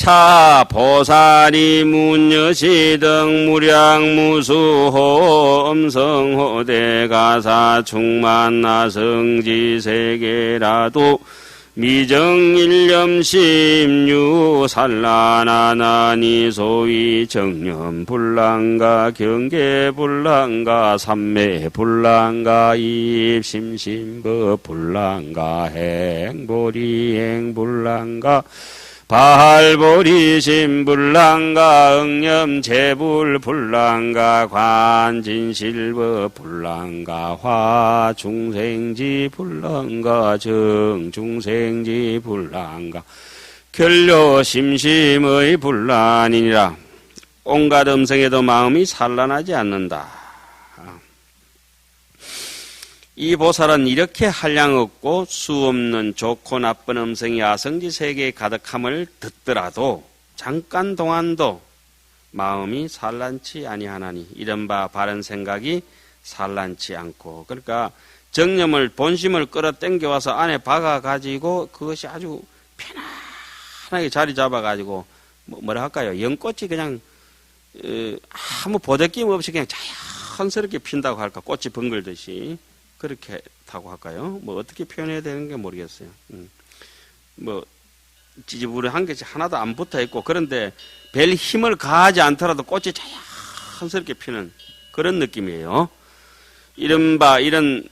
차 보살이 문여시 등 무량무수호 음성호 대가사 충만 나성지 세계라도 미정일념 심유 산란하나니 소위 정념불란가 경계불란가 삼매불란가 입심심법불란가 행보리행불란가 발보리심불란가 응념재불불란가 관진실법불란가 화중생지불란가 정중생지불란가 결로심심의 불란이니라. 온갖 음성에도 마음이 산란하지 않는다. 이 보살은 이렇게 한량 없고 수 없는 좋고 나쁜 음성이 아성지 세계에 가득함을 듣더라도 잠깐 동안도 마음이 산란치 아니하나니 이른바 바른 생각이 산란치 않고, 그러니까 정념을 본심을 끌어당겨와서 안에 박아가지고 그것이 아주 편안하게 자리 잡아가지고 뭐라 할까요? 연꽃이 그냥 아무 보대낌 없이 그냥 자연스럽게 핀다고 할까? 꽃이 번글듯이 그렇게 타고 할까요? 뭐 어떻게 표현해야 되는 게 모르겠어요. 뭐 지지부리한 것이 하나도 안 붙어 있고, 그런데 별 힘을 가하지 않더라도 꽃이 자연스럽게 피는 그런 느낌이에요. 이른바 이런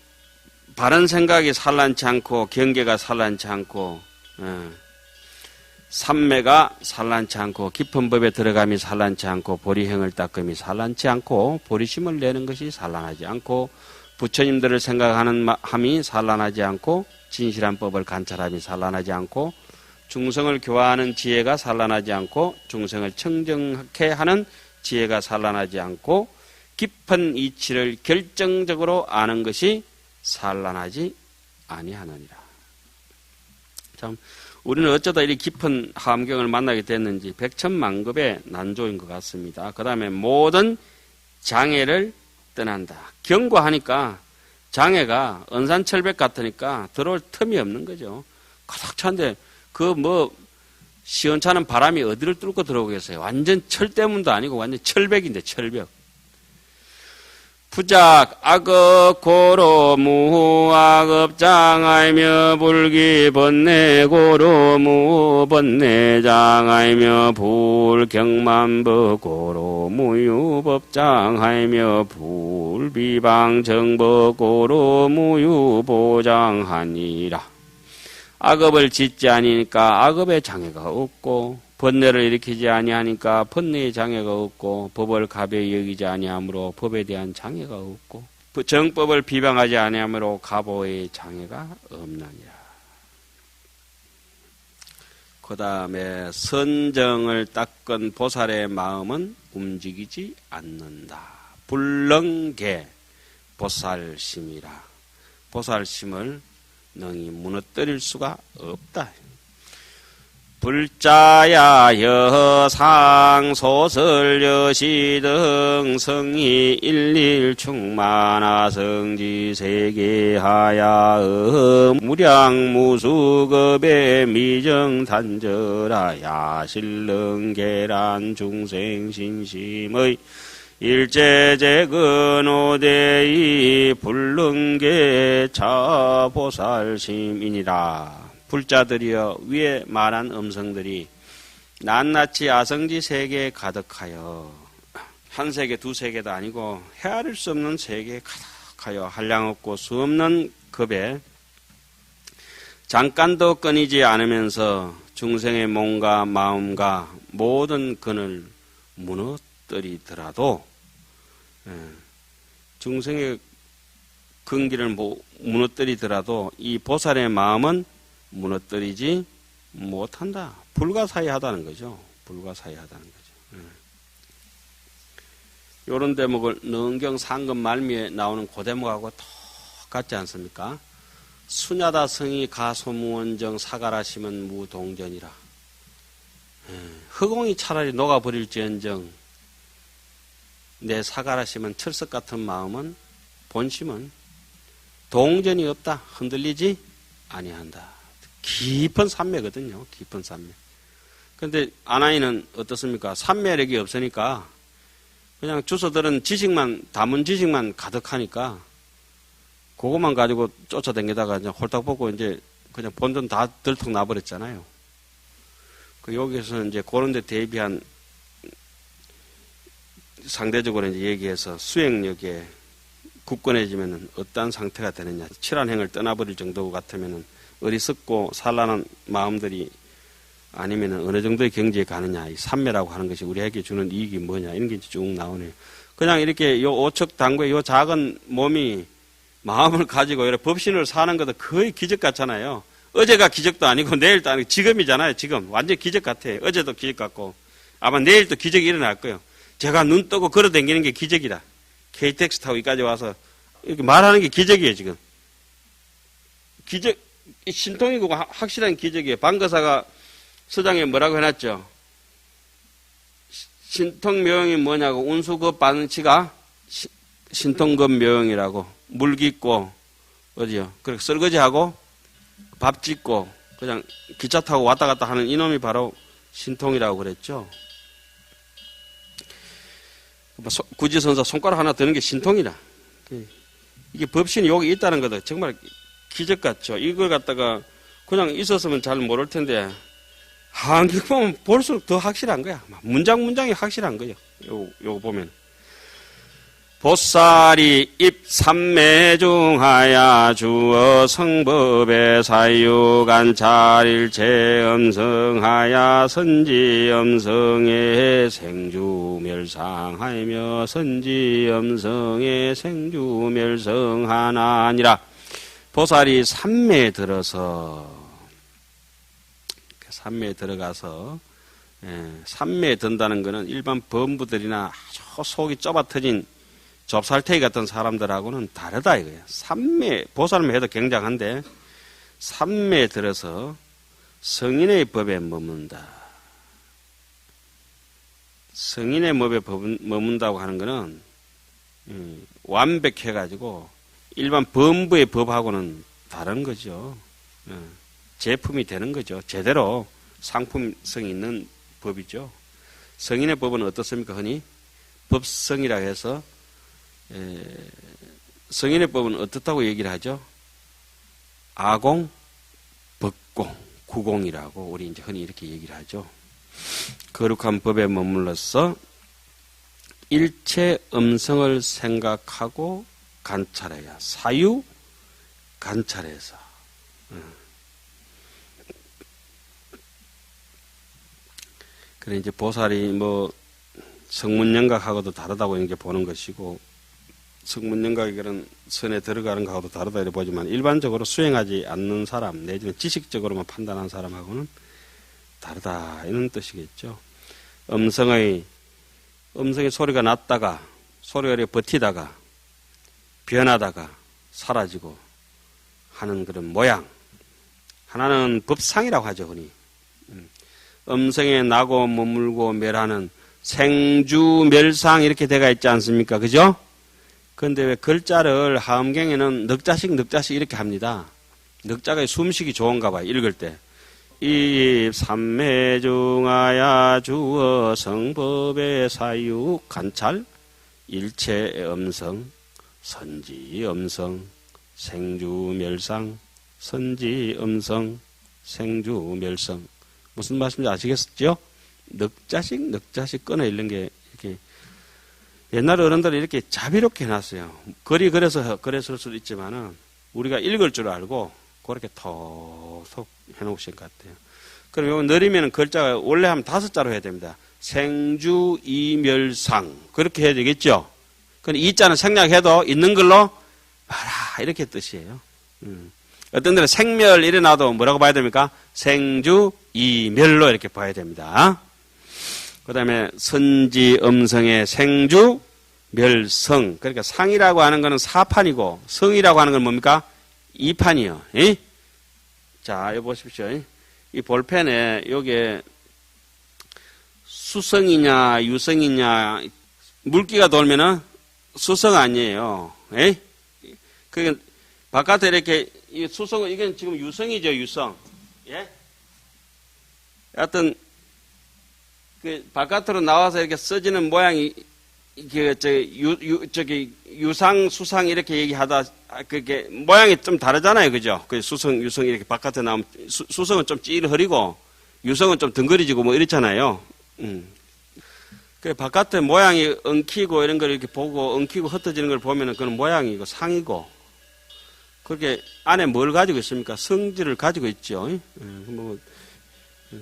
바른 생각이 산란치 않고 경계가 산란치 않고 삼매가 산란치 않고 깊은 법에 들어감이 산란치 않고 보리행을 닦음이 산란치 않고 보리심을 내는 것이 산란하지 않고 부처님들을 생각하는 함이 산란하지 않고 진실한 법을 관찰함이 산란하지 않고 중생을 교화하는 지혜가 산란하지 않고 중생을 청정하게 하는 지혜가 산란하지 않고 깊은 이치를 결정적으로 아는 것이 산란하지 아니하느니라. 참 우리는 어쩌다 이리 깊은 함경을 만나게 됐는지 백천만급의 난조인 것 같습니다. 그 다음에 모든 장애를 떠난다. 경과하니까 장애가 은산철벽 같으니까 들어올 틈이 없는 거죠. 가득 찬데 그 시원찮은 바람이 어디를 뚫고 들어오겠어요. 완전 철대문도 아니고 완전 철벽인데 철벽. 부작 악업 고로 무악업 장하이며 불기 번뇌 고로 무 번뇌 장하이며 불경만법 고로 무유법 장하이며 불비방 정법 고로 무유보 장하니라. 악업을 짓지 아니니까 악업의 장애가 없고 번뇌를 일으키지 아니하니까 번뇌의 장애가 없고 법을 가벼이 여기지 아니하므로 법에 대한 장애가 없고 정법을 비방하지 아니하므로 가보의 장애가 없느니라. 그 다음에 선정을 닦은 보살의 마음은 움직이지 않는다. 불능계 보살심이라. 보살심을 능히 무너뜨릴 수가 없다. 불자야 여상 소설 여시 등 성이 일일 충만하 성지 세계하야 무량무수급의 미정단절하야 실능계란 중생신심의 일제재근오대이 불능계 차보살심이니라. 불자들이여 위에 말한 음성들이 낱낱이 아성지 세계에 가득하여 한 세계 두 세계도 아니고 헤아릴 수 없는 세계에 가득하여 한량없고 수 없는 급에 잠깐도 끊이지 않으면서 중생의 몸과 마음과 모든 근을 무너뜨리더라도 중생의 근기를 무너뜨리더라도 이 보살의 마음은 무너뜨리지 못한다. 불가사의하다는 거죠. 불가사의하다는 거죠. 이런 대목을 능경 상급 말미에 나오는 그 대목하고 똑같지 않습니까? 수냐다 성이 가소무원정 사가라심은 무동전이라. 흑공이 차라리 녹아버릴지언정 내 사가라심은 철석 같은 마음은 본심은 동전이 없다. 흔들리지 아니한다. 깊은 산매거든요. 깊은 산매. 근데 아나이는 어떻습니까? 산매력이 없으니까 그냥 주소들은 지식만, 다문 지식만 가득하니까 그것만 가지고 쫓아다니다가 이제 홀딱 벗고 이제 그냥 본전 다 들통 나버렸잖아요. 여기서 이제 그런 데 대비한 상대적으로 이제 얘기해서 수행력에 굳건해지면은 어떠한 상태가 되느냐. 칠한행을 떠나버릴 정도 같으면은 어리석고 산란한 마음들이 아니면은 어느 정도의 경지에 가느냐. 이 삼매라고 하는 것이 우리에게 주는 이익이 뭐냐. 이런 게 쭉 나오네요. 그냥 이렇게 요 오척 당구의 요 작은 몸이 마음을 가지고 이렇게 법신을 사는 것도 거의 기적 같잖아요. 어제가 기적도 아니고 내일도 아니고 지금이잖아요. 지금 완전 기적 같아요. 어제도 기적 같고 아마 내일도 기적이 일어날 거예요. 제가 눈 뜨고 걸어 다니는 게 기적이다. KTX 타고 여기까지 와서 이렇게 말하는 게 기적이에요. 지금 기적 신통이고 확실한 기적이에요. 방거사가 서장에 뭐라고 해놨죠? 신통묘용이 뭐냐고 운수급 반치가 신통급 묘용이라고 물 깊고 어디요? 그렇게 설거지하고 밥 짓고 그냥 기차 타고 왔다 갔다 하는 이놈이 바로 신통이라고 그랬죠. 구지선사 손가락 하나 드는 게 신통이라. 이게 법신이 여기 있다는 거다. 정말 기적 같죠. 이걸 갖다가 그냥 있었으면 잘 모를 텐데 한경 보면 볼수록 더 확실한 거야. 문장이 확실한 거예요. 요거 보면. 보살이 입삼매중하야 주어 성법의 사유관찰일체 엄성하야 선지엄성의 생주멸상하며 선지엄성의 생주멸성하나니라. 보살이 삼매에 들어서 삼매에 들어가서 삼매에 든다는 것은 일반 범부들이나 아주 속이 좁아 터진 좁쌀테이 같은 사람들하고는 다르다 이거예요. 삼매, 보살매 해도 굉장한데 삼매에 들어서 성인의 법에 머문다. 성인의 법에 머문다고 하는 것은 완벽해가지고 일반 범부의 법하고는 다른 거죠. 제품이 되는 거죠. 제대로 상품성이 있는 법이죠. 성인의 법은 어떻습니까? 흔히 법성이라 해서 성인의 법은 어떻다고 얘기를 하죠? 아공, 법공, 구공이라고 우리 이제 흔히 이렇게 얘기를 하죠. 거룩한 법에 머물러서 일체 음성을 생각하고 관찰해야 사유 관찰해서 그래 이제 보살이 뭐 성문영각하고도 다르다고 이제 보는 것이고 성문영각이 그런 선에 들어가는 것하고도 다르다 이렇게 보지만 일반적으로 수행하지 않는 사람 내지는 지식적으로만 판단한 사람하고는 다르다 이런 뜻이겠죠. 음성의 소리가 났다가 소리가 이렇게 버티다가 변하다가 사라지고 하는 그런 모양 하나는 법상이라고 하죠. 흔히 음성에 나고 머물고 멸하는 생주멸상 이렇게 돼가 있지 않습니까? 그죠? 그런데 왜 글자를 하음경에는 넉자씩 이렇게 합니다. 넉자가 숨쉬기 좋은가 봐요. 읽을 때. 입삼매중하야 주어 성법의 사유 관찰 일체 음성 선지 음성 생주멸상 선지 음성 생주멸상 무슨 말씀인지 아시겠죠? 넉자씩 끊어 읽는 게 이렇게 옛날 어른들이 이렇게 자비롭게 해놨어요. 글이 그랬을 수도 있지만은 우리가 읽을 줄 알고 그렇게 톡톡 해놓으신 것 같아요. 그럼 이거 느리면 글자가 원래 하면 5자로 해야 됩니다. 생주이멸상 그렇게 해야 되겠죠. 근데 이자는 생략해도 있는 걸로 봐라 이렇게 뜻이에요. 어떤 데는 생멸 일어나도 뭐라고 봐야 됩니까? 생주이멸로 이렇게 봐야 됩니다. 그 다음에 선지 음성의 생주 멸성 그러니까 상이라고 하는 것은 4판이고 성이라고 하는 건 뭡니까? 2판이요. 에? 자, 여기 보십시오. 이 볼펜에 여기에 수성이냐 유성이냐 물기가 돌면은 수성 아니에요. 에? 그게 바깥에 이렇게 이 수성은 이건 지금 유성이죠, 유성. 예? 하여튼 그 바깥으로 나와서 이렇게 써지는 모양이 유상, 수상 이렇게 얘기하다 그게 모양이 좀 다르잖아요, 그죠? 그 수성, 유성 이렇게 바깥에 나오면 수성은 좀 찌르허리고 유성은 좀 덩그리지고 뭐 이렇잖아요. 그 바깥에 모양이 엉키고 이런 걸 이렇게 보고 엉키고 흩어지는 걸 보면은 그건 모양이고 상이고 그렇게 안에 뭘 가지고 있습니까? 성질을 가지고 있죠. 뭐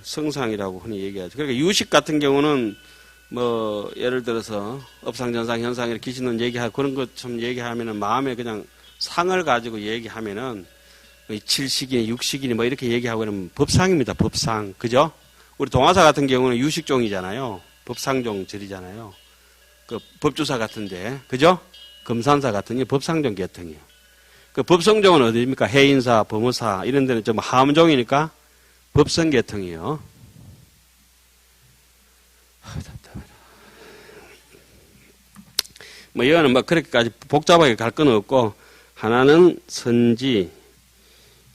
성상이라고 흔히 얘기하죠. 그러니까 유식 같은 경우는 뭐 예를 들어서 업상전상 현상 이렇게 귀신론 얘기하고 그런 것 좀 얘기하면은 마음에 그냥 상을 가지고 얘기하면은 칠식이니 육식이니 뭐 이렇게 얘기하고 그러면 법상입니다. 법상. 그죠? 우리 동화사 같은 경우는 유식종이잖아요. 법상종 절이잖아요. 그 법주사 같은데. 그죠? 금산사 같은 게 법상종 계통이에요. 그 법성종은 어디입니까? 해인사, 범어사 이런 데는 좀 하음종이니까 법성 계통이에요. 뭐 이거는 뭐 그렇게까지 복잡하게 갈 건 없고 하나는 선지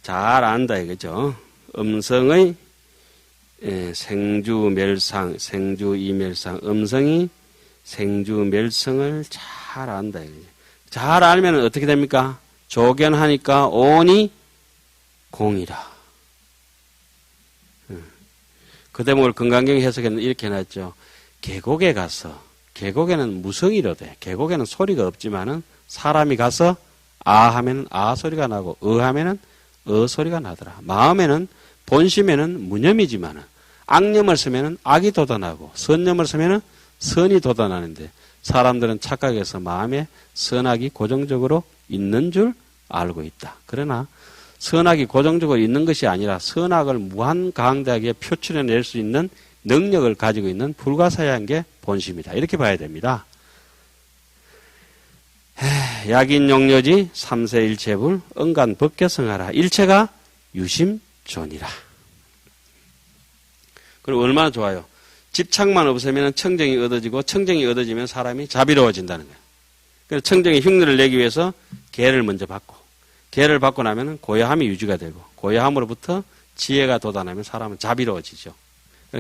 잘 안다 이거죠. 음성의 생주멸상, 생주이멸상, 음성이 생주멸성을 잘 안다 이거죠. 잘 알면 어떻게 됩니까? 조견하니까 온이 공이라. 그 대목을 건강경 해석에는 이렇게 해놨죠. 계곡에 가서 계곡에는 무성이로돼. 계곡에는 소리가 없지만은 사람이 가서 아 하면은 아 소리가 나고 하면은 소리가 나더라. 마음에는 본심에는 무념이지만은 악념을 쓰면은 악이 돋아나고 선념을 쓰면은 선이 돋아나는데 사람들은 착각해서 마음에 선악이 고정적으로 있는 줄 알고 있다. 그러나 선악이 고정적으로 있는 것이 아니라 선악을 무한강대하게 표출해낼 수 있는 능력을 가지고 있는 불가사의한 게 본심이다. 이렇게 봐야 됩니다. 약인용려지 삼세일체불 언간 법계성하라. 일체가 유심존이라. 그리고 얼마나 좋아요. 집착만 없으면 청정이 얻어지고 청정이 얻어지면 사람이 자비로워진다는 거예요. 그래서 청정의 흉내를 내기 위해서 계를 먼저 받고 계를 받고 나면 고요함이 유지가 되고 고요함으로부터 지혜가 돋아나면 사람은 자비로워지죠.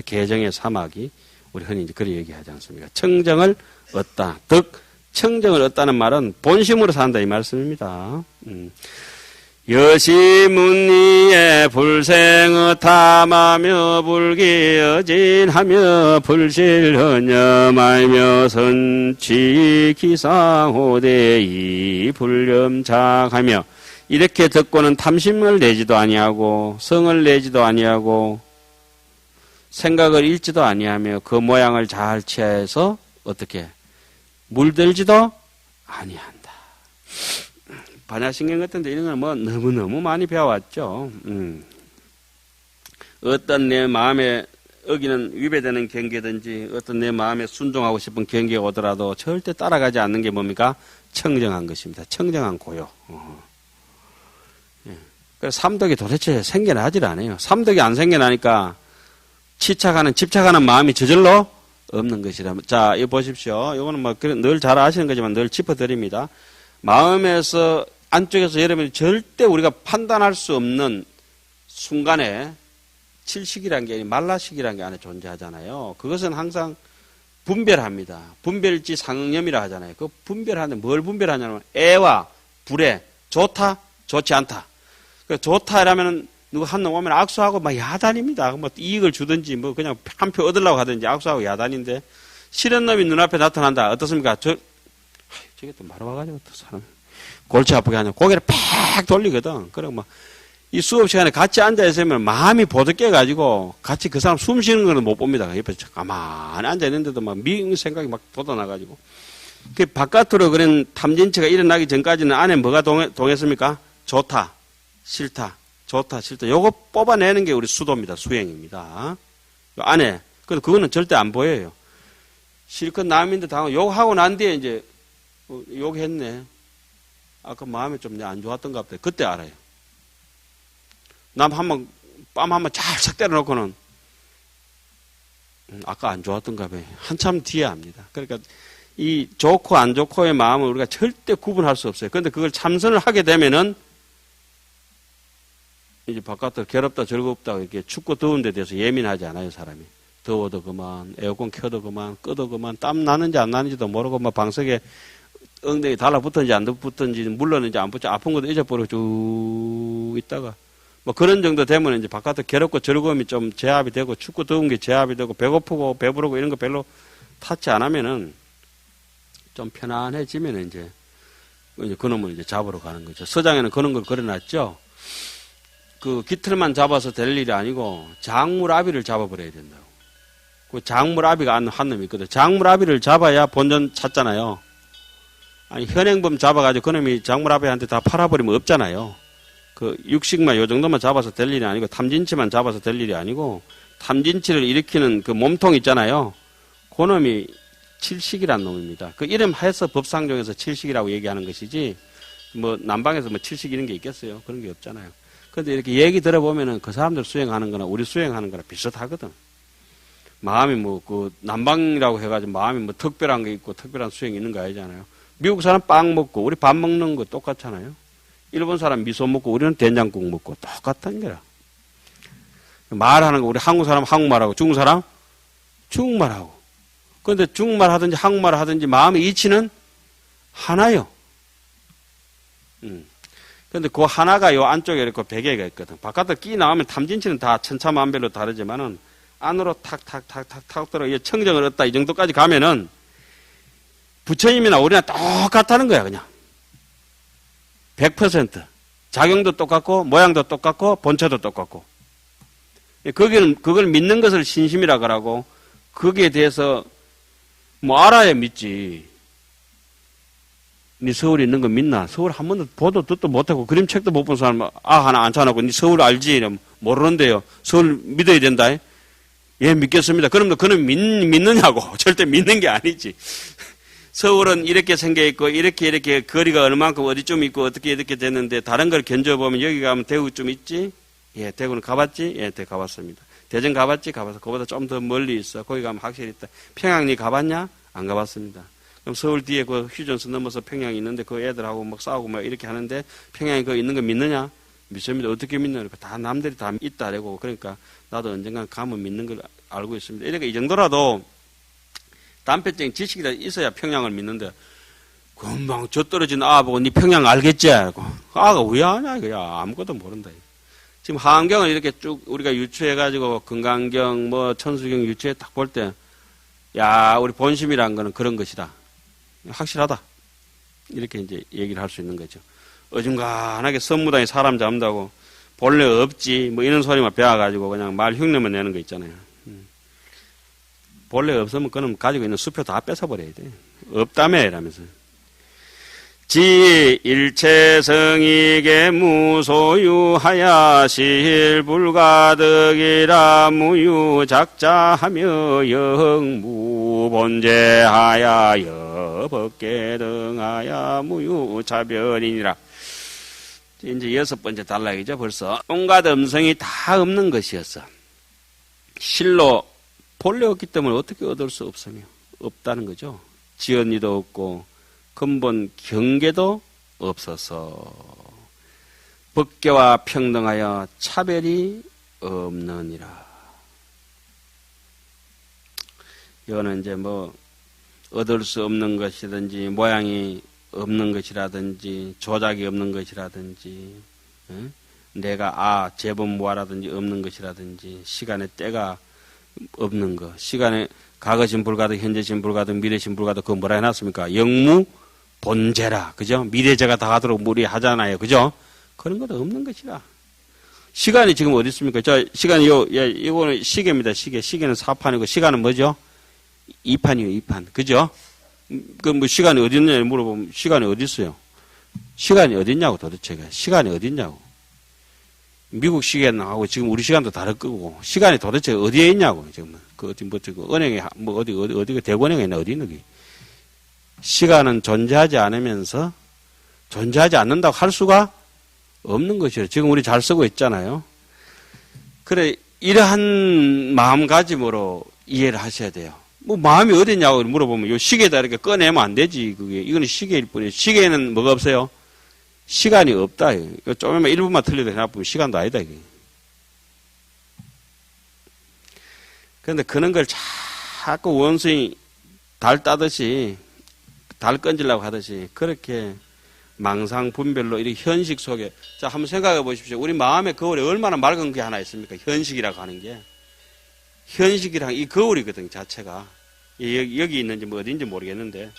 계정의 사막이 우리 흔히 이제 그렇게 얘기하지 않습니까? 청정을 얻다. 즉 청정을 얻다는 말은 본심으로 산다 이 말씀입니다. 여시문리에 불생의 탐하며 불기어진하며 불실헌념하며 선취기상호대이 불념작하며 이렇게 듣고는 탐심을 내지도 아니하고 성을 내지도 아니하고 생각을 잃지도 아니하며 그 모양을 잘 취해서 어떻게 물들지도 아니한다. 반야신경 같은 데 이런 건 뭐 너무너무 많이 배워왔죠. 어떤 내 마음에 어기는 위배되는 경계든지 어떤 내 마음에 순종하고 싶은 경계가 오더라도 절대 따라가지 않는 게 뭡니까? 청정한 것입니다. 청정한 고요. 그래서 삼덕이 도대체 생겨나질 않아요. 삼덕이 안 생겨나니까 집착하는 마음이 저절로 없는 것이라. 자, 이거 보십시오. 이거는 뭐 늘 잘 아시는 거지만 늘 짚어드립니다. 마음에서 안쪽에서 여러분이 절대 우리가 판단할 수 없는 순간에 칠식이라는 게 아니라 말라식이라는 게 안에 존재하잖아요. 그것은 항상 분별합니다. 분별지 상념이라 하잖아요. 그 분별하는데 뭘 분별하냐면 애와 불에 좋다, 좋지 않다. 그 좋다라면은 누구 한 놈 오면 악수하고 막 야단입니다. 뭐 이익을 주든지 뭐 그냥 한 표 얻으려고 하든지 악수하고 야단인데 싫은 놈이 눈앞에 나타난다. 어떻습니까? 저게 또 말아 와가지고 또 사람 골치 아프게 하냐. 고개를 팍 돌리거든. 그리고 막 이 수업 시간에 같이 앉아 있으면 마음이 보드깨 가지고 같이 그 사람 숨 쉬는 거는 못 봅니다. 옆에 가만히 앉아 있는데도 막 미운 생각이 막 돋아나가지고. 그 바깥으로 그런 탐진치가 일어나기 전까지는 안에 뭐가 동했습니까? 좋다, 싫다. 좋다, 싫다. 요거 뽑아내는 게 우리 수도입니다. 수행입니다. 요 안에. 근데 그거는 절대 안 보여요. 실컷 남인데 당하고 욕하고 난 뒤에 이제, 욕했네. 아까 마음이 좀 안 좋았던가 보다. 그때 알아요. 남 뺨 한번 잘 때려놓고는, 아까 안 좋았던가 봐요. 한참 뒤에 압니다. 그러니까 이 좋고 안 좋고의 마음을 우리가 절대 구분할 수 없어요. 그런데 그걸 참선을 하게 되면은 이제 바깥으로 괴롭다 즐겁다 이렇게 춥고 더운 데 대해서 예민하지 않아요, 사람이. 더워도 그만, 에어컨 켜도 그만, 끄도 그만, 땀 나는지 안 나는지도 모르고, 뭐 방석에 엉덩이 달라붙었는지 안 붙었는지, 물렀는지 안 붙었는지, 아픈 것도 잊어버리고 쭉 있다가, 뭐 그런 정도 되면 이제 바깥에 괴롭고 즐거움이 좀 제압이 되고, 춥고 더운 게 제압이 되고, 배고프고 배부르고 이런 거 별로 타치 안 하면은, 좀 편안해지면 이제 그놈을 이제 잡으러 가는 거죠. 서장에는 그런 걸 그려놨죠. 그 깃털만 잡아서 될 일이 아니고 작물아비를 잡아버려야 된다고. 그 작물아비가 한 놈이 있거든. 작물아비를 잡아야 본전 찾잖아요. 아니 현행범 잡아가지고 그놈이 작물아비한테 다 팔아버리면 없잖아요. 그 육식만 요 정도만 잡아서 될 일이 아니고 탐진치만 잡아서 될 일이 아니고 탐진치를 일으키는 그 몸통 있잖아요. 그놈이 칠식이란 놈입니다. 그 이름 해서 법상종에서 칠식이라고 얘기하는 것이지 뭐 남방에서 뭐 칠식 이런 게 있겠어요. 그런 게 없잖아요. 그런데 이렇게 얘기 들어보면은 그 사람들 수행하는 거나 우리 수행하는 거나 비슷하거든. 마음이 뭐 그 남방이라고 해가지고 마음이 뭐 특별한 게 있고 특별한 수행이 있는 거 아니잖아요. 미국 사람 빵 먹고 우리 밥 먹는 거 똑같잖아요. 일본 사람 미소 먹고 우리는 된장국 먹고 똑같은 거라. 말하는 거 우리 한국 사람 한국말하고 중국 사람 중국말하고. 그런데 중국말 하든지 한국말 하든지 마음의 이치는 하나요. 그런데 그 하나가 요 안쪽에 이렇게 베개가 있거든. 바깥에 끼 나오면 탐진치는 다 천차만별로 다르지만은 안으로 탁탁탁탁탁 들어 청정을 얻다 이 정도까지 가면은 부처님이나 우리나 똑같다는 거야 그냥. 100% 작용도 똑같고 모양도 똑같고 본체도 똑같고. 그걸 믿는 것을 신심이라 그러고 거기에 대해서 뭐 알아야 믿지. 니 서울에 있는 거 믿나? 서울 한 번도 보도 듣도 못하고 그림책도 못 본 사람 하나 앉혀놓고 니 서울 알지? 이러면 모르는데요. 서울 믿어야 된다. 예, 믿겠습니다. 그럼 그는 믿느냐고. 절대 믿는 게 아니지. 서울은 이렇게 생겨있고 이렇게 거리가 얼만큼 어디쯤 있고 어떻게 됐는데 다른 걸 견져보면 여기 가면 대구쯤 있지? 예, 대구는 가봤지? 예, 가봤습니다. 대전 가봤지? 가봤어. 그거보다 좀 더 멀리 있어. 거기 가면 확실히 있다. 평양 니 가봤냐? 안 가봤습니다. 그럼 서울 뒤에 그 휴전선 넘어서 평양이 있는데 그 애들하고 막 싸우고 막 이렇게 하는데 평양이 그 있는 거 믿느냐? 믿습니다. 어떻게 믿느냐? 다 남들이 다 있다라고. 그러니까 나도 언젠간 가면 믿는 걸 알고 있습니다. 이렇게 이 정도라도 단편적인 지식이 있어야 평양을 믿는데 금방 저 떨어진 아 보고 니 평양 알겠지? 아가 왜 아냐? 이거야. 아무것도 모른다. 지금 하안경을 이렇게 쭉 우리가 유추해가지고 금강경 뭐 천수경 유추해 딱 볼 때 야 우리 본심이란 거는 그런 것이다. 확실하다. 이렇게 이제 얘기를 할 수 있는 거죠. 어중간하게 선무당에 사람 잡는다고 본래 없지 뭐 이런 소리만 배워가지고 그냥 말 흉내만 내는 거 있잖아요. 본래 없으면 그놈 가지고 있는 수표 다 뺏어버려야 돼. 없다며 이러면서. 지 일체성이게 무소유하야 실불가득이라 무유작자하며 영무본제하야 여법계등하야 무유차별이니라. 이제 6번째 단락이죠 벌써. 온갖 음성이 다 없는 것이었어. 실로 본래 없기 때문에 어떻게 얻을 수 없으며 없다는 거죠. 지연이도 없고 근본 경계도 없어서 법계와 평등하여 차별이 없느니라. 이거는 이제 뭐 얻을 수 없는 것이든지 모양이 없는 것이라든지 조작이 없는 것이라든지 내가 재범무화라든지 없는 것이라든지 시간의 때가 없는 것 시간에 과거신 불가득 현재신 불가득 미래신 불가득 그거 뭐라 해놨습니까? 영무 본제라. 그죠? 미래제가 다 하도록 무리하잖아요. 그죠? 그런 것도 없는 것이라. 시간이 지금 어디 있습니까? 시간이 이거는 시계입니다. 시계는 4판이고, 시간은 뭐죠? 2판이에요, 2판. 그죠? 뭐 시간이 어디 있느냐 물어보면 시간이 어디 있어요? 시간이 어디 있냐고 도대체. 시간이 어디 있냐고. 미국 시계하고 지금 우리 시간도 다를 거고, 시간이 도대체 어디에 있냐고. 지금 그 어디 은행에, 어디가 대구은행에 있나 어디 있는 게. 시간은 존재하지 않으면서 존재하지 않는다고 할 수가 없는 것이에요. 지금 우리 잘 쓰고 있잖아요. 그래, 이러한 마음가짐으로 이해를 하셔야 돼요. 뭐 마음이 어딨냐고 물어보면 요 시계에다 이렇게 꺼내면 안 되지. 그게 이거는 시계일 뿐이에요. 시계에는 뭐가 없어요? 시간이 없다. 조금만 1분만 틀려도 해놔보면 시간도 아니다. 이게. 그런데 그런 걸 자꾸 원숭이 달 따듯이, 달 건지려고 하듯이 그렇게 망상분별로 이 현식 속에, 자, 한번 생각해 보십시오. 우리 마음의 거울에 얼마나 맑은 게 하나 있습니까? 현식이라고 하는 게. 현식이랑 이 거울이거든, 자체가. 여기 있는지 뭐 어딘지 모르겠는데.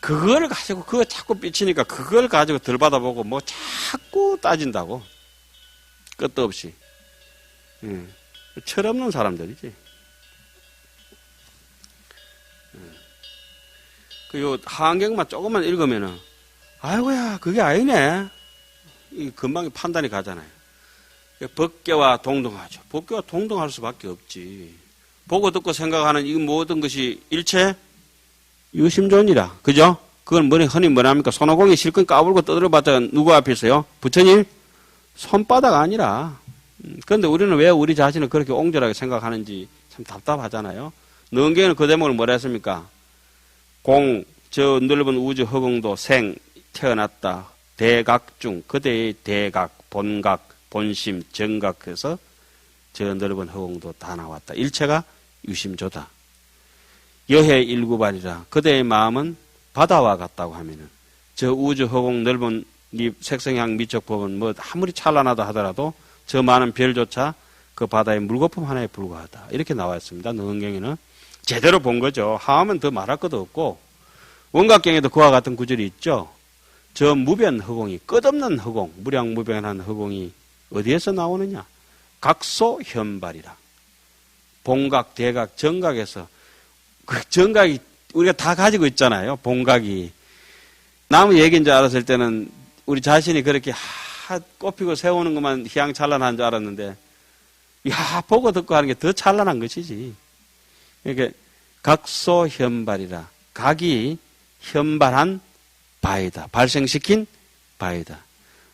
그걸 가지고, 그거 자꾸 삐치니까 그걸 가지고 덜 받아보고 뭐 자꾸 따진다고. 끝도 없이. 철없는 사람들이지. 그 하한경만 조금만 읽으면은, 아이고야, 그게 아니네. 이 금방 판단이 가잖아요. 법계와 동등하죠. 법계와 동등할 수밖에 없지. 보고 듣고 생각하는 이 모든 것이 일체 유심존이라. 그죠? 그건 흔히 뭐랍니까? 손오공이 실컷 까불고 떠들어봤자 누구 앞에서요? 부처님? 손바닥 아니라. 그런데 우리는 왜 우리 자신을 그렇게 옹졸하게 생각하는지 참 답답하잖아요. 능경에는 그 대목을 뭐라 했습니까? 저 넓은 우주 허공도 생, 태어났다. 대각중, 그대의 대각, 본각, 본심, 정각해서 저 넓은 허공도 다 나왔다. 일체가 유심조다. 여해 일구발이라. 그대의 마음은 바다와 같다고 하면은 저 우주 허공 넓은 이 색성향 미적법은 뭐 아무리 찬란하다 하더라도 저 많은 별조차 그 바다의 물거품 하나에 불과하다. 이렇게 나와 있습니다. 능경에는 제대로 본 거죠. 하하면 더 말할 것도 없고 원각경에도 그와 같은 구절이 있죠. 저 무변 허공이, 끝없는 허공, 무량무변한 허공이 어디에서 나오느냐? 각소 현발이라. 본각, 대각, 정각에서 그 정각이 우리가 다 가지고 있잖아요. 본각이. 남의 얘기인 줄 알았을 때는 우리 자신이 그렇게 꼽히고 세우는 것만 희양찬란한 줄 알았는데, 보고 듣고 하는 게 더 찬란한 것이지. 그러니까 각소 현발이라. 각이 현발한 바이다. 발생시킨 바이다.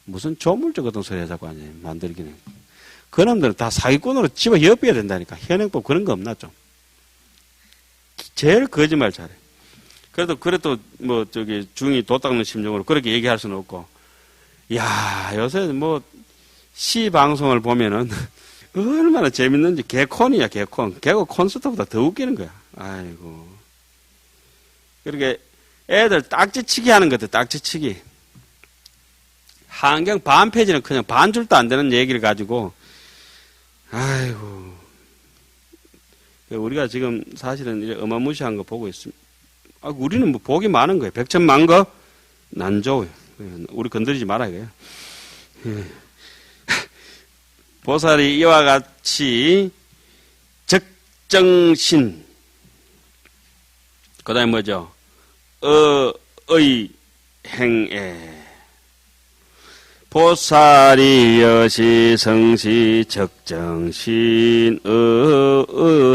무슨 조물주 같은 소리 자꾸 만들기는. 그놈들은 다 사기꾼으로 집어 엿빼야 된다니까. 현행법 그런 거 없나 좀. 제일 거짓말 잘해. 그래도 중이 도 닦는 심정으로 그렇게 얘기할 수는 없고. 야, 요새 시 방송을 보면은 얼마나 재밌는지. 개콘이야, 개콘. 개그 콘서트보다 더 웃기는 거야. 아이고. 그렇게 애들 딱지치기 하는 것들, 딱지치기. 한경 반 페이지는 그냥 반 줄도 안 되는 얘기를 가지고, 아이고. 우리가 지금 사실은 이제 어마무시한 거 보고 있습니다. 우리는 뭐 복이 많은 거예요. 백천만 거? 난 좋아요. 우리 건드리지 말아요. 보살이 이와 같이 적정신, 그 다음에 뭐죠? 행에. 보살이 여시 성시 적정신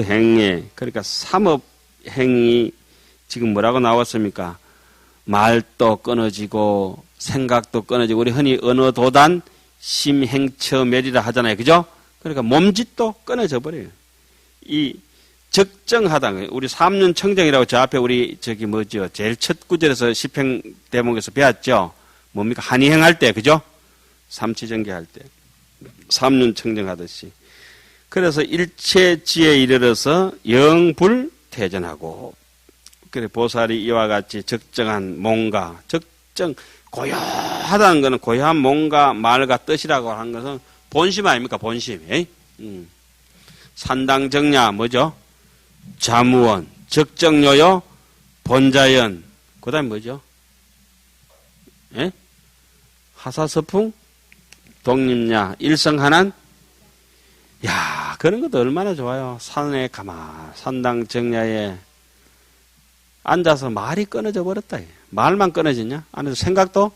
행에. 그러니까 삼업행이 지금 뭐라고 나왔습니까? 말도 끊어지고 생각도 끊어지고 우리 흔히 언어도단 심행처멸이라 하잖아요. 그죠? 그러니까 몸짓도 끊어져 버려요. 이 적정하다. 우리 삼륜청정이라고 저 앞에 우리 제일 첫 구절에서 십행 대목에서 배웠죠. 뭡니까? 한이행할 때, 그죠? 삼치전개할 때. 삼륜청정하듯이. 그래서 일체지에 이르러서 영불태전하고, 그래, 보살이 이와 같이 적정한 뭔가, 고요하다는 것은 고요한 뭔가, 말과 뜻이라고 하는 것은 본심 아닙니까? 본심. 산당정야, 뭐죠? 자무원, 적정요요, 본자연, 그 다음에 뭐죠? 하사서풍, 독립야, 일성하난. 야, 그런 것도 얼마나 좋아요. 산에 산당정야에 앉아서 말이 끊어져 버렸다. 말만 끊어지냐? 안에서 생각도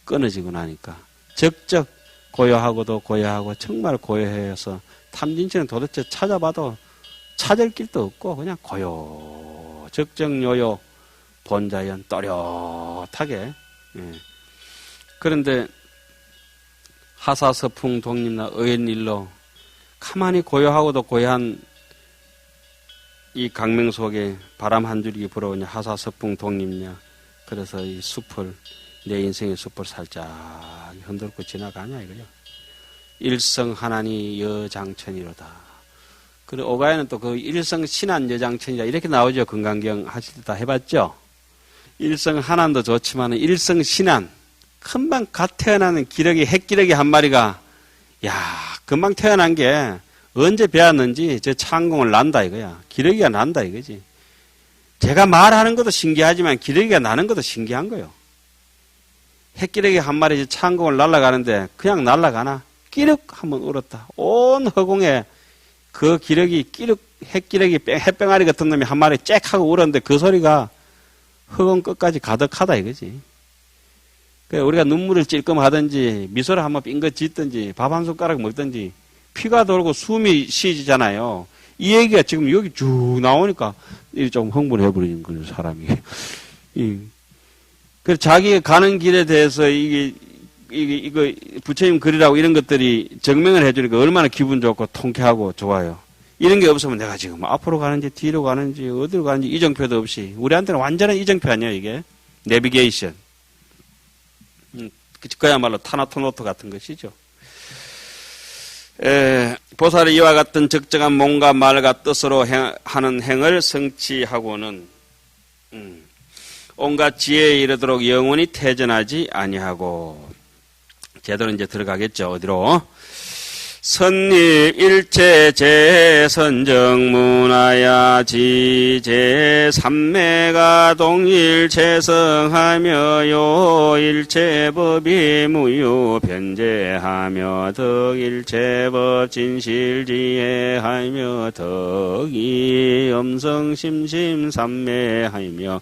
끊어지고 나니까. 적적, 고요하고도 고요하고, 정말 고요해서 탐진치는 도대체 찾아봐도 찾을 길도 없고 그냥 고요, 적정요요, 본자연 또렷하게. 그런데 하사서풍 독립나 의연일로 가만히 고요하고도 고요한 이 강명 속에 바람 한 줄기 불어오냐, 하사서풍 독립냐. 그래서 이 숲을, 내 인생의 숲을 살짝 흔들고 지나가냐 이거죠. 일성 하나니 여장천이로다. 그리고 오가에는 또 그 일성 신안 여장천이라 이렇게 나오죠. 건강경 하실 때 다 해봤죠. 일성 한안도 좋지만 일성 신안 금방 갓 태어나는 기러기 핵기러기 한 마리가 야 금방 태어난 게 언제 배웠는지 저 창공을 난다 이거야. 기러기가 난다 이거지. 제가 말하는 것도 신기하지만 기러기가 나는 것도 신기한 거예요. 핵기러기 한 마리 창공을 날아가는데 그냥 날아가나? 끼륵 한번 울었다. 온 허공에 그 기러기 끼륵 핵기러기 햇병아리 같은 놈이 한 마리 짹 하고 울었는데 그 소리가 허공 끝까지 가득하다 이거지. 그래 우리가 눈물을 찔끔 하든지 미소를 한번 빙긋 짓든지 밥 한 숟가락 먹든지 피가 돌고 숨이 쉬지잖아요. 이 얘기가 지금 여기 쭉 나오니까 좀 흥분해버리는 거예요 사람이. 그래서 자기 가는 길에 대해서 이거 부처님 글이라고 이런 것들이 증명을 해주니까 얼마나 기분 좋고 통쾌하고 좋아요. 이런 게 없으면 내가 지금 앞으로 가는지 뒤로 가는지 어디로 가는지 이정표도 없이 우리한테는 완전한 이정표 아니에요 이게. 내비게이션. 그야말로 타나토노트 같은 것이죠. 보살이 이와 같은 적정한 몸과 말과 뜻으로 하는 행을 성취하고는 온갖 지혜에 이르도록 영원히 퇴전하지 아니하고 제대로 이제 들어가겠죠. 어디로? 선립 일체 제선정문하야 지제 삼매가 동일 체성하며 요 일체법이 무유 변제하며 덕 일체법 진실지혜하며 덕이 엄성심심 삼매하며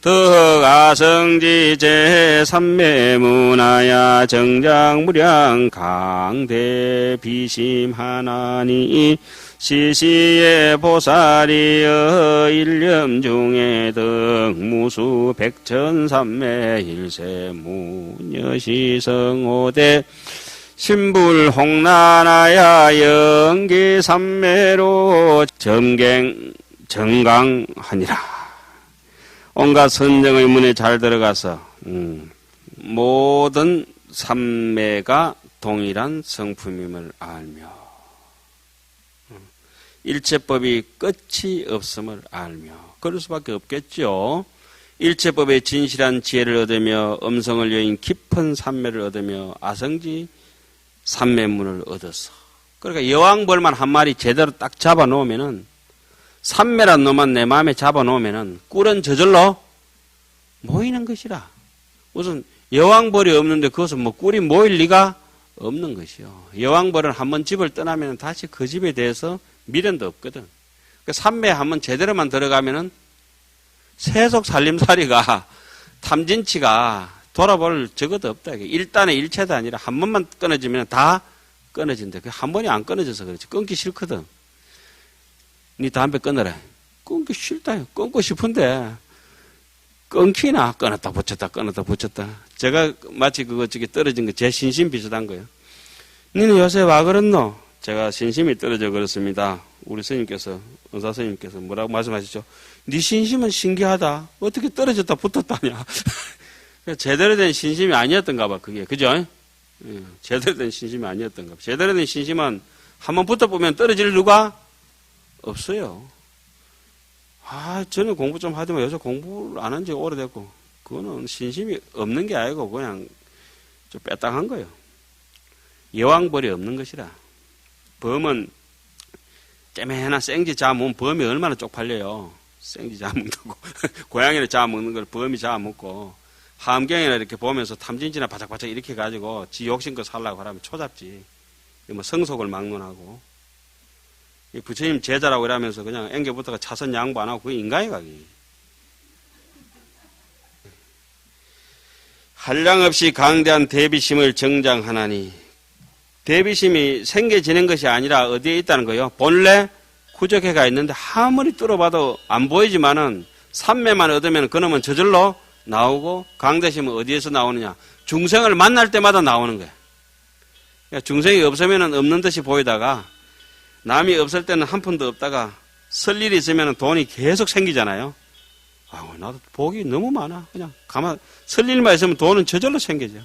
덕아성지 제3매문하야 정장무량 강대 비심하나니 시시의 보살이여 일념 중에 덕무수 백천삼매 일세무녀시성오대 신불홍난하야 영기삼매로 정강하니라. 온갖 선정의 문에 잘 들어가서 모든 삼매가 동일한 성품임을 알며 일체법이 끝이 없음을 알며 그럴 수밖에 없겠죠. 일체법의 진실한 지혜를 얻으며 음성을 여인 깊은 삼매를 얻으며 아성지 삼매문을 얻어서 그러니까 여왕벌만 한 마리 제대로 딱 잡아놓으면은 삼매란 놈만 내 마음에 잡아놓으면은 꿀은 저절로 모이는 것이라. 우선 여왕벌이 없는데 그것은 뭐 꿀이 모일 리가 없는 것이요. 여왕벌은 한번 집을 떠나면 다시 그 집에 대해서 미련도 없거든. 그러니까 삼매 한번 제대로만 들어가면은 세속 살림살이가 탐진치가 돌아볼 적어도 없다. 일단의 일체도 아니라 한 번만 끊어지면 다 끊어진다. 한 번이 안 끊어져서 그렇지. 끊기 싫거든. 니 담배 끊어라. 끊기 싫다. 끊고 싶은데 끊기나 끊었다 붙였다 끊었다 붙였다. 제가 마치 그거 저기 떨어진 거 제 신심 비슷한 거예요. 니는 요새 와 그랬노? 제가 신심이 떨어져 그렇습니다. 우리 스님께서 은사 스님께서 뭐라고 말씀하시죠? 니 신심은 신기하다. 어떻게 떨어졌다 붙었다냐? 제대로 된 신심이 아니었던가 봐 그게. 그죠? 제대로 된 신심이 아니었던가 봐. 제대로 된 신심은 한번 붙어보면 떨어질 누가 없어요. 저는 공부 좀 하더만 요새 공부를 안 한 지 오래됐고, 그거는 신심이 없는 게 아니고 그냥 좀 빼딱한 거예요. 여왕벌이 없는 것이라. 범은 깨매나 생지 잡으면 범이 얼마나 쪽팔려요. 생지 잡먹는다고. 고양이를 잡먹는 걸 범이 잡먹고, 함경이나 이렇게 보면서 탐진지나 바짝바짝 이렇게 가지고 지 욕심껏 살라고 하면 초잡지. 뭐 성속을 막론하고. 부처님 제자라고 이러면서 그냥 앵겨붙다가 차선 양보 안 하고 그게 인간이 가기. 한량없이 강대한 대비심을 정장하나니 대비심이 생겨지는 것이 아니라 어디에 있다는 거예요? 본래 구적해가 있는데 아무리 뚫어봐도 안 보이지만은 삼매만 얻으면 그놈은 저절로 나오고 강대심은 어디에서 나오느냐? 중생을 만날 때마다 나오는 거예요. 그러니까 중생이 없으면 없는 듯이 보이다가 남이 없을 때는 한 푼도 없다가 설 일이 있으면 돈이 계속 생기잖아요. 나도 복이 너무 많아. 그냥 가만 설 일만 있으면 돈은 저절로 생겨져.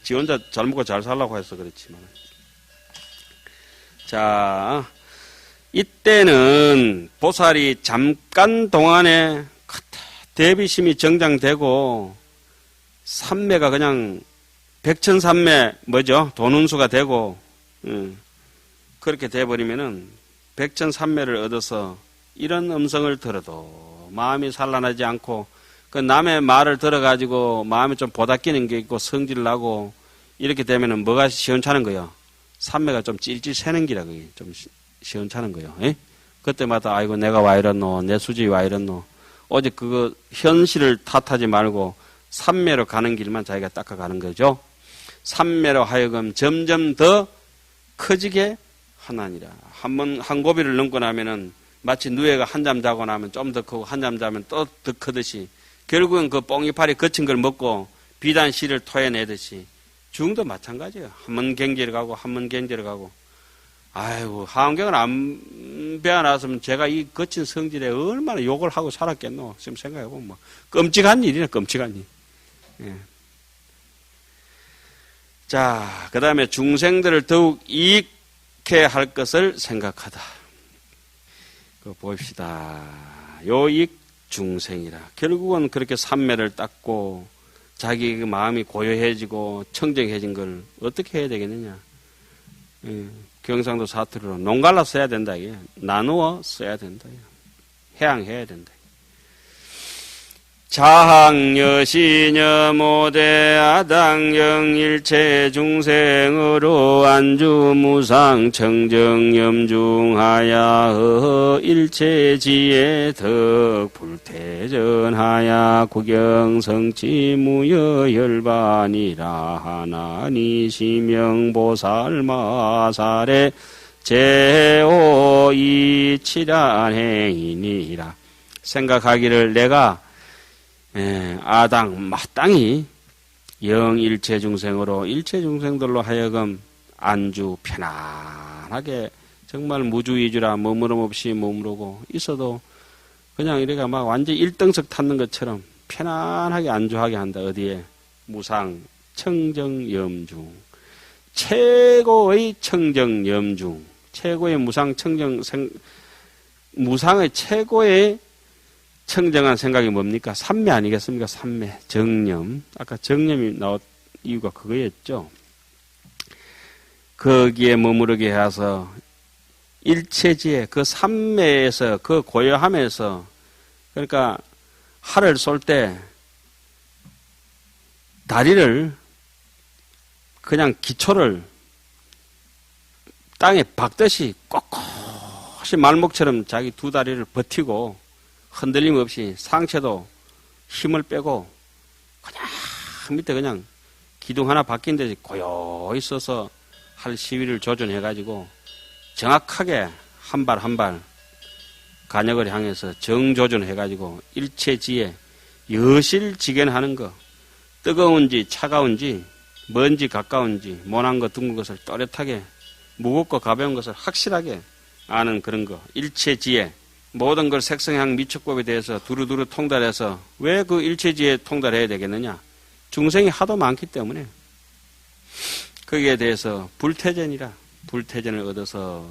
지 혼자 잘 먹고 잘 살라고 해서 그렇지만 자, 이때는 보살이 잠깐 동안에 대비심이 정장되고 삼매가 그냥 백천삼매 뭐죠? 돈운수가 되고 그렇게 돼버리면은 백천삼매를 얻어서 이런 음성을 들어도 마음이 산란하지 않고 그 남의 말을 들어가지고 마음이 좀 보닥기는 게 있고 성질 나고 이렇게 되면은 뭐가 시원찮은 거예요? 삼매가 좀 찔찔 새는 기라 그게 좀 시원찮은 거예요. 에? 그때마다 아이고 내가 와 이랬노 내 수지 와 이랬노 오직 그거 현실을 탓하지 말고 삼매로 가는 길만 자기가 닦아가는 거죠. 삼매로 하여금 점점 더 커지게 하나니라. 한 고비를 넘고 나면은 마치 누에가 한잠 자고 나면 좀 더 크고 한잠 자면 또 더 크듯이 결국은 그 뽕이파리 거친 걸 먹고 비단 씨를 토해내듯이 중도 마찬가지예요. 한 번 경제를 가고 한 번 경제를 가고 아이고 하원경을 안 배워놨으면 제가 이 거친 성질에 얼마나 욕을 하고 살았겠노. 지금 생각해보면 뭐 끔찍한 일이네. 끔찍한 일. 예. 자, 그 다음에 중생들을 더욱 이익해 할 것을 생각하다. 그거 봅시다. 요익 중생이라. 결국은 그렇게 삼매를 닦고 자기 그 마음이 고요해지고 청정해진 걸 어떻게 해야 되겠느냐. 경상도 사투리로 농갈라 써야 된다. 이게. 나누어 써야 된다. 해양해야 된다. 자학여시녀 모대 아당영 일체 중생으로 안주무상 청정염중하야 일체지혜 덕 불태전하야 구경성치 무여열반이라 하나니 시명보살마살에 제오이치란행이니라. 생각하기를 내가 아당 마땅히 영일체 중생으로 일체 중생들로 하여금 안주 편안하게 정말 무주의주라 머무름 없이 머무르고 있어도 그냥 이래가 막 완전 1등석 탔는 것처럼 편안하게 안주하게 한다. 어디에? 무상 청정염중 최고의 청정염중 최고의 무상 청정 무상의 최고의 청정한 생각이 뭡니까? 삼매 아니겠습니까? 삼매, 정념. 아까 정념이 나온 이유가 그거였죠. 거기에 머무르게 해서 일체지에 그 삼매에서 그 고요함에서 그러니까 활을 쏠 때 다리를 그냥 기초를 땅에 박듯이 꼿꼿이 말목처럼 자기 두 다리를 버티고 흔들림 없이 상체도 힘을 빼고 그냥 밑에 그냥 기둥 하나 박힌 듯이 고요히 서서 할 시위를 조준해가지고 정확하게 한 발 한 발 간역을 향해서 정조준해가지고 일체지에 여실지견하는 거 뜨거운지 차가운지 먼지 가까운지 모난 거 둥근 것을 또렷하게 무겁고 가벼운 것을 확실하게 아는 그런 거 일체지에 모든 걸 색성향 미축법에 대해서 두루두루 통달해서 왜 그 일체지에 통달해야 되겠느냐? 중생이 하도 많기 때문에 거기에 대해서 불태전이라 불태전을 얻어서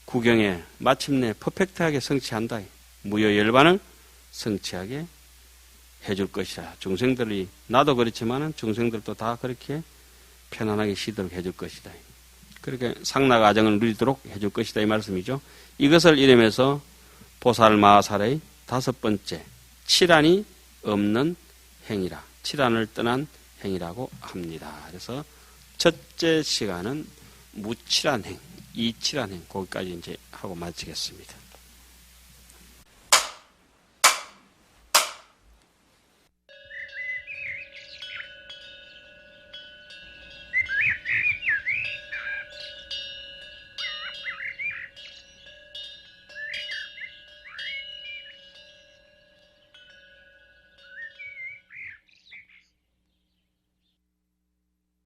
구경에 마침내 퍼펙트하게 성취한다. 무여열반을 성취하게 해줄 것이라. 중생들이 나도 그렇지만은 중생들도 다 그렇게 편안하게 쉬도록 해줄 것이다. 그렇게 상락아정을 누리도록 해줄 것이다 이 말씀이죠. 이것을 이름해서 보살마살의 다섯 번째 칠안이 없는 행위라. 칠안을 떠난 행위라고 합니다. 그래서 첫째 시간은 무칠안행, 이칠안행 거기까지 이제 하고 마치겠습니다.